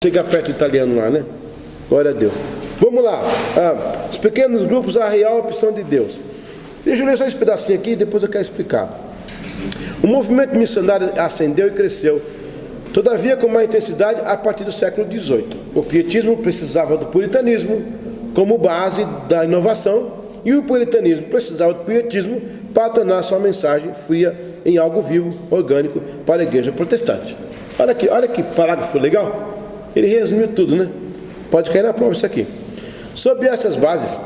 Chega perto do italiano lá, né? Glória a Deus. Vamos lá. Os pequenos grupos, a real opção de Deus. Deixa eu ler só esse pedacinho aqui e depois eu quero explicar. O movimento missionário ascendeu e cresceu, todavia com mais intensidade a partir do século XVIII. O pietismo precisava do puritanismo como base da inovação e o puritanismo precisava do pietismo para tornar sua mensagem fria em algo vivo, orgânico para a igreja protestante. Olha que parágrafo legal. Ele resumiu tudo, né? Pode cair na prova isso aqui. Sob essas bases,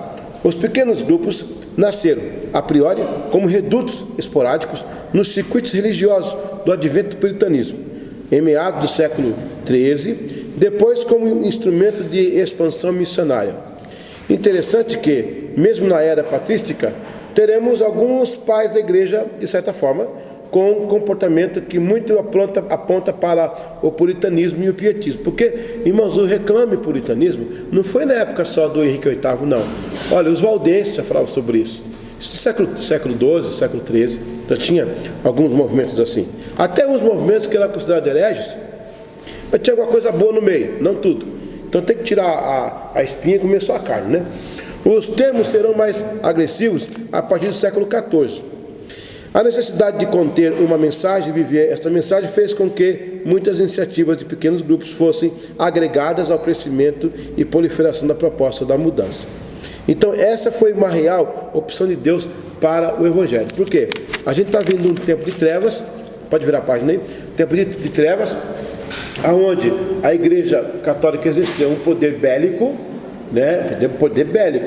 os pequenos grupos nasceram, a priori, como redutos esporádicos nos circuitos religiosos do advento do puritanismo, em meados do século XIII, depois como instrumento de expansão missionária. Interessante que, mesmo na era patrística, teremos alguns pais da igreja, de certa forma, com um comportamento que muito aponta para o puritanismo e o pietismo. Porque, irmãos, o reclame puritanismo não foi na época só do Henrique VIII, não. Olha, os valdenses já falavam sobre isso. Isso no século XII, século XIII, já tinha alguns movimentos assim. Até uns movimentos que eram considerados hereges, mas tinha alguma coisa boa no meio, não tudo. Então tem que tirar a espinha e comer só a carne, né? Os termos serão mais agressivos a partir do século XIV. A necessidade de conter uma mensagem, viver esta mensagem, fez com que muitas iniciativas de pequenos grupos fossem agregadas ao crescimento e proliferação da proposta da mudança. Então, essa foi uma real opção de Deus para o Evangelho. Por quê? A gente está vindo de um tempo de trevas, pode virar a página aí, tempo de trevas, onde a Igreja Católica exerceu um poder bélico, né? Poder bélico,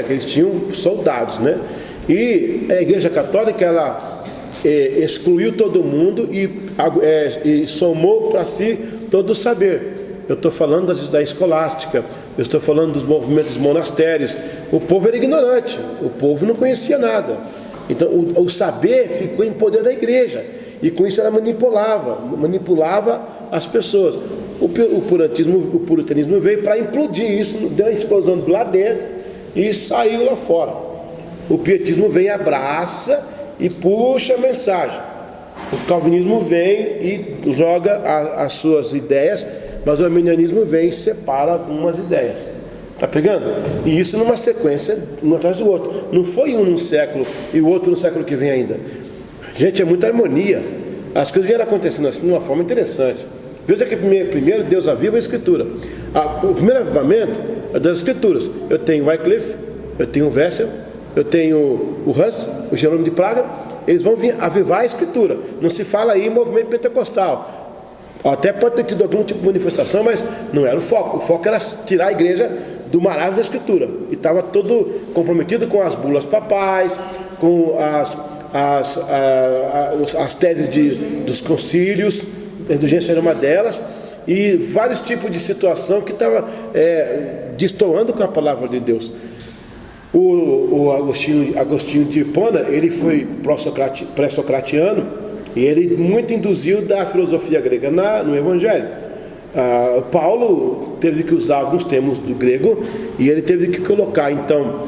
eles tinham soldados, né? E a Igreja Católica, ela excluiu todo mundo e somou para si todo o saber. Eu estou falando da escolástica, eu estou falando dos movimentos dos monastérios. O povo era ignorante, o povo não conhecia nada. Então o saber ficou em poder da igreja, e com isso ela manipulava as pessoas. O puritanismo veio para implodir isso, deu uma explosão lá dentro e saiu lá fora. O pietismo vem, abraça e puxa a mensagem. O calvinismo vem e joga as suas ideias, mas o arminianismo vem e separa algumas ideias. Está pegando? E isso numa sequência, um atrás do outro. Não foi um num século e o outro no século que vem ainda. Gente, é muita harmonia. As coisas vieram acontecendo assim de uma forma interessante. Veja que primeiro Deus aviva a Escritura. O primeiro avivamento é das Escrituras. Eu tenho Wycliffe, eu tenho Wessel, eu tenho o Hus, o Jerônimo de Praga. Eles vão vir avivar a Escritura. Não se fala aí em movimento pentecostal. Até pode ter tido algum tipo de manifestação, mas não era o foco. O foco era tirar a igreja do marasmo da Escritura. E estava todo comprometido com as bulas papais, com as teses dos concílios. A indulgência era uma delas. E vários tipos de situação que estava destoando com a palavra de Deus. O Agostinho de Hipona, ele foi pré-socratiano, e ele muito induziu da filosofia grega no Evangelho. Paulo teve que usar alguns termos do grego, e ele teve que colocar então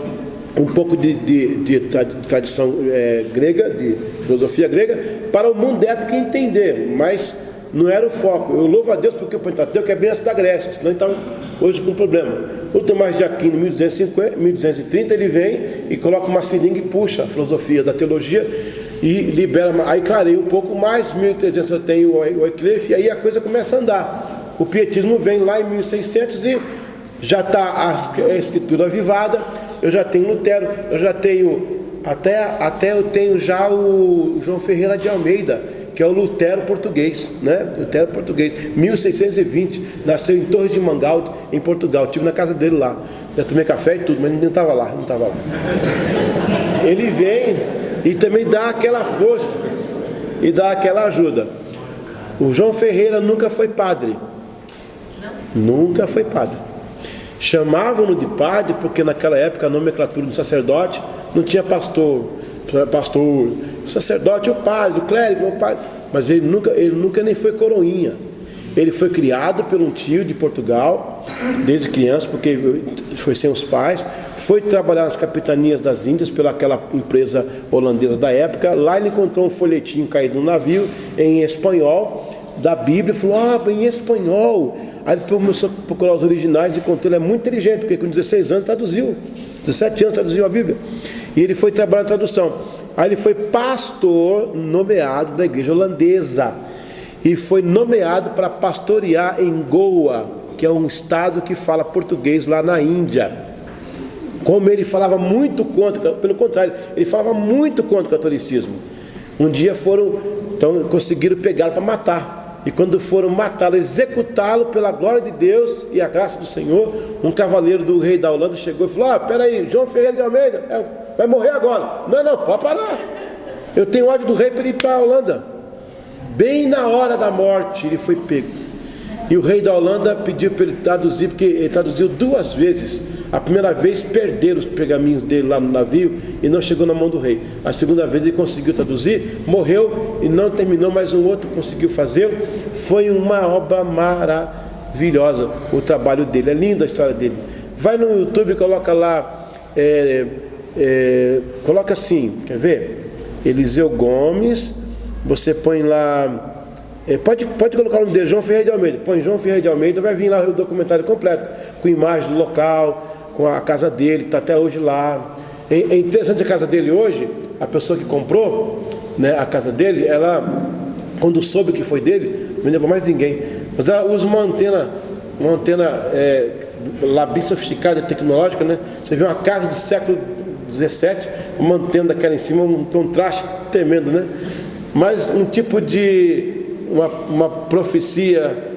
um pouco de tradição grega, de filosofia grega, para o mundo épico entender, mas não era o foco. Eu louvo a Deus porque o Pentateuco é bem antes da Grécia, senão estava hoje com um problema. O Tomás de Aquino, em 1230, ele vem e coloca uma seringa e puxa a filosofia da teologia e libera, aí clareia um pouco mais. 1300 eu tenho o Wycliffe, e aí a coisa começa a andar. O pietismo vem lá em 1600 e já está a Escritura avivada. Eu já tenho Lutero, eu já tenho até eu tenho já o João Ferreira de Almeida, que é o Lutero português, né? Lutero português, 1620, nasceu em Torres de Mangaldo, em Portugal. Estive na casa dele lá, já tomei café e tudo, mas não estava lá. Ele vem e também dá aquela força e dá aquela ajuda. O João Ferreira nunca foi padre. Nunca foi padre. Chamavam-no de padre porque naquela época a nomenclatura do sacerdote não tinha pastor, sacerdote, o padre, o clérigo, o padre. Mas ele nunca nem foi coroinha. Ele foi criado por um tio de Portugal, desde criança, porque foi sem os pais. Foi trabalhar nas capitanias das Índias pelaquela empresa holandesa da época. Lá ele encontrou um folhetinho caído no navio, em espanhol, da Bíblia. Falou, em espanhol. Aí ele começou a procurar os originais e encontrou, ele é muito inteligente, porque com 16 anos traduziu, 17 anos traduziu a Bíblia. E ele foi trabalhar na tradução. Aí ele foi pastor nomeado da igreja holandesa. E foi nomeado para pastorear em Goa, que é um estado que fala português lá na Índia. Como ele falava muito contra, pelo contrário, ele falava muito contra o catolicismo. Um dia então conseguiram pegá-lo para matar. E quando foram matá-lo, executá-lo pela glória de Deus e a graça do Senhor, um cavaleiro do rei da Holanda chegou e falou: peraí, João Ferreira de Almeida vai morrer agora. Não, pode parar. Eu tenho ódio do rei para ir para a Holanda. Bem na hora da morte, ele foi pego. E o rei da Holanda pediu para ele traduzir, porque ele traduziu 2 vezes. A primeira vez perderam os pergaminhos dele lá no navio e não chegou na mão do rei. A segunda vez ele conseguiu traduzir, morreu e não terminou, mas um outro conseguiu fazê-lo. Foi uma obra maravilhosa o trabalho dele, é linda a história dele. Vai no YouTube e coloca lá, coloca assim, quer ver? Eliseu Gomes, você põe lá... Pode colocar o nome dele, João Ferreira de Almeida. Põe João Ferreira de Almeida, vai vir lá o documentário completo, com imagens do local, com a casa dele, que está até hoje lá. É interessante a casa dele hoje, a pessoa que comprou, né, a casa dele, ela, quando soube que foi dele, não vendeu para mais ninguém. Mas ela usa uma antena lá bem sofisticada, tecnológica, né? Você vê uma casa do século XVII, uma antena daquela em cima, um contraste tremendo, né? Mas um tipo de... uma profecia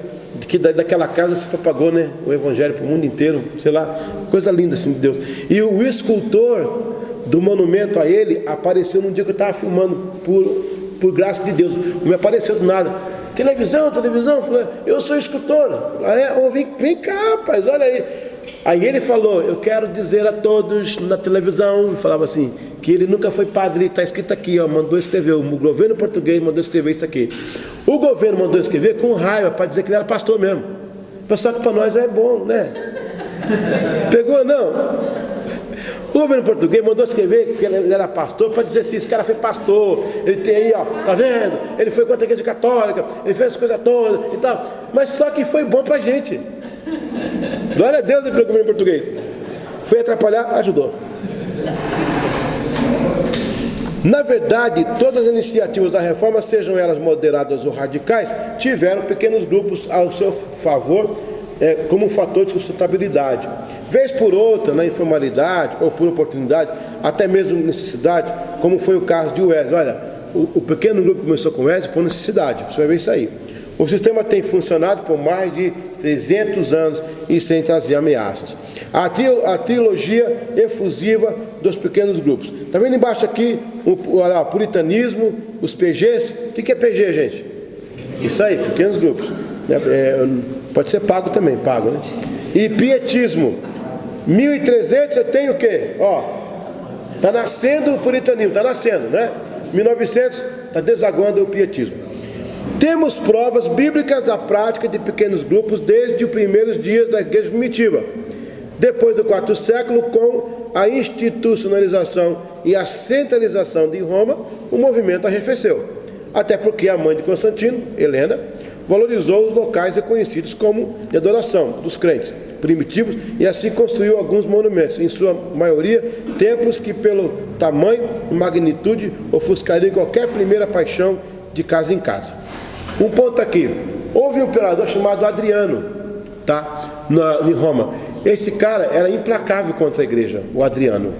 que daquela casa se propagou, né, o evangelho para o mundo inteiro, sei lá, coisa linda assim de Deus. E o escultor do monumento a ele apareceu num dia que eu estava filmando, por graça de Deus, não me apareceu do nada. Televisão, falei, eu sou escultor. Vem cá, rapaz, olha aí. Aí ele falou: eu quero dizer a todos na televisão, falava assim, que ele nunca foi padre, está escrito aqui, mandou escrever, o governo português mandou escrever isso aqui. O governo mandou escrever com raiva, para dizer que ele era pastor mesmo. Pessoal que para nós é bom, né? Pegou, não? O governo português mandou escrever que ele era pastor, para dizer assim, esse cara foi pastor, ele tem aí, tá vendo? Ele foi contra a igreja católica, ele fez as coisas todas e tal. Mas só que foi bom para a gente. Glória a Deus pelo governo português. Foi atrapalhar, ajudou. Na verdade, todas as iniciativas da reforma, sejam elas moderadas ou radicais, tiveram pequenos grupos ao seu favor, como um fator de sustentabilidade. Vez por outra, na informalidade ou por oportunidade, até mesmo necessidade, como foi o caso de Wesley. Olha, o pequeno grupo começou com Wesley por necessidade, você vai ver isso aí. O sistema tem funcionado por mais de 300 anos e sem trazer ameaças. A trilogia efusiva dos pequenos grupos. Está vendo embaixo aqui o puritanismo, os PGs? O que é PG, gente? Isso aí, pequenos grupos. Pode ser pago também, pago, né? E pietismo. 1300 eu tenho o quê? Está nascendo o puritanismo, está nascendo, né? 1900 está desaguando o pietismo. Temos provas bíblicas da prática de pequenos grupos desde os primeiros dias da igreja primitiva. Depois do quarto século, com a institucionalização e a centralização de Roma, o movimento arrefeceu. Até porque a mãe de Constantino, Helena, valorizou os locais reconhecidos como de adoração dos crentes primitivos e assim construiu alguns monumentos, em sua maioria templos que pelo tamanho e magnitude ofuscariam qualquer primeira paixão de casa em casa. Um ponto aqui, houve um imperador chamado Adriano, tá? Em Roma. Esse cara era implacável contra a igreja, o Adriano.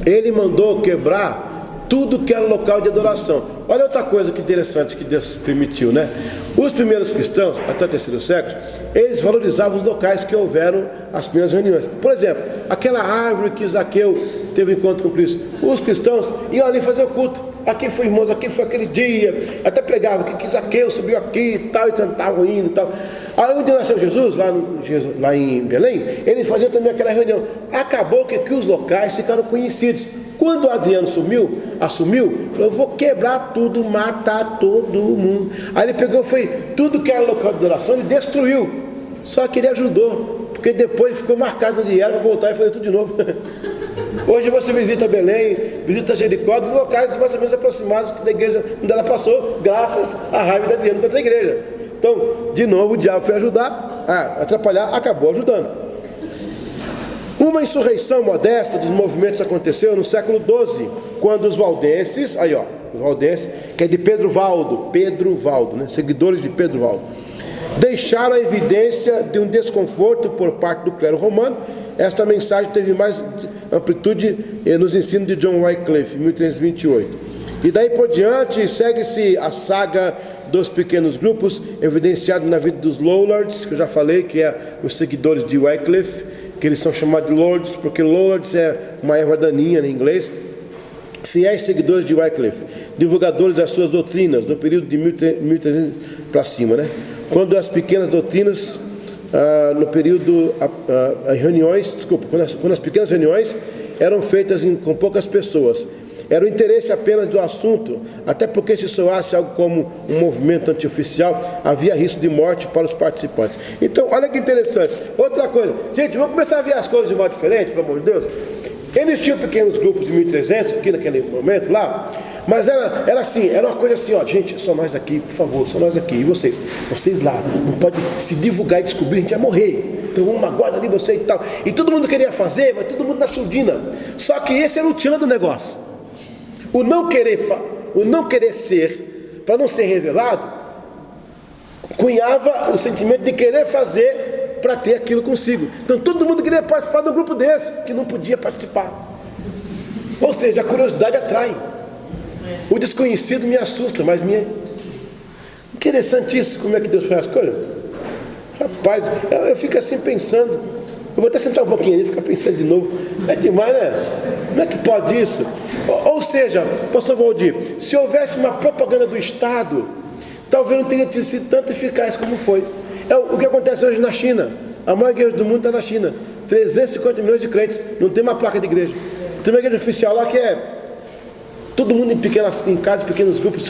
Ele mandou quebrar tudo que era local de adoração. Olha outra coisa que interessante que Deus permitiu, né? Os primeiros cristãos, até o terceiro século, eles valorizavam os locais que houveram as primeiras reuniões. Por exemplo, aquela árvore que Zaqueu teve um encontro com Cristo. Os cristãos iam ali fazer o culto. Aqui foi, irmãos, aqui foi aquele dia. Até pregava que Zaqueu subiu aqui e tal, e cantava o hino e tal. Aí onde nasceu Jesus, lá em Belém, eles faziam também aquela reunião. Acabou que os locais ficaram conhecidos. Quando Adriano assumiu, falou: eu vou quebrar tudo, matar todo mundo. Aí ele pegou, foi tudo que era local de adoração, ele destruiu. Só que ele ajudou, porque depois ficou marcado onde era para voltar e fazer tudo de novo. Hoje você visita Belém, visita Jericó, dos locais mais ou menos aproximados da igreja onde ela passou, graças à raiva de Adriano contra a igreja. Então, de novo, o diabo foi ajudar atrapalhar, acabou ajudando. Uma insurreição modesta dos movimentos aconteceu no século XII, quando os valdenses, os valdenses, que é de Pedro Valdo, né, seguidores de Pedro Valdo, deixaram a evidência de um desconforto por parte do clero romano. Esta mensagem teve mais amplitude nos ensinos de John Wycliffe, em 1328. E daí por diante, segue-se a saga dos pequenos grupos, evidenciado na vida dos Lollards, que eu já falei, que é os seguidores de Wycliffe, que eles são chamados de Lords, porque Lollards é uma erva daninha em inglês. Fiéis seguidores de Wycliffe, divulgadores das suas doutrinas, no período de 1300 para cima, né? Quando as pequenas doutrinas, no período, quando as pequenas reuniões eram feitas com poucas pessoas, era o interesse apenas do assunto, até porque se soasse algo como um movimento antioficial, havia risco de morte para os participantes. Então, olha que interessante. Outra coisa, gente, vamos começar a ver as coisas de modo diferente, pelo amor de Deus. Eles tinham pequenos grupos de 1300, aqui naquele momento lá, mas era assim, era uma coisa assim, gente, só nós aqui, por favor, só nós aqui, e vocês lá, não pode se divulgar e descobrir, a gente vai morrer, então vamos aguardar ali você e tal. E todo mundo queria fazer, mas todo mundo na surdina. Só que esse era o tchan do negócio. O não querer ser, para não ser revelado, cunhava o sentimento de querer fazer para ter aquilo consigo. Então todo mundo queria participar de um grupo desse, que não podia participar. Ou seja, a curiosidade atrai. O desconhecido me assusta, mas interessante isso, como é que Deus faz as coisas. Rapaz, eu fico assim pensando. Eu vou até sentar um pouquinho ali e ficar pensando de novo. É demais, né? Como é que pode isso? Ou seja, pastor Valdir, se houvesse uma propaganda do Estado, talvez não teria sido tanto eficaz como foi. É o que acontece hoje na China. A maior igreja do mundo está na China. 350 milhões de crentes. Não tem uma placa de igreja. Tem uma igreja oficial lá que é todo mundo em casa, pequenos grupos.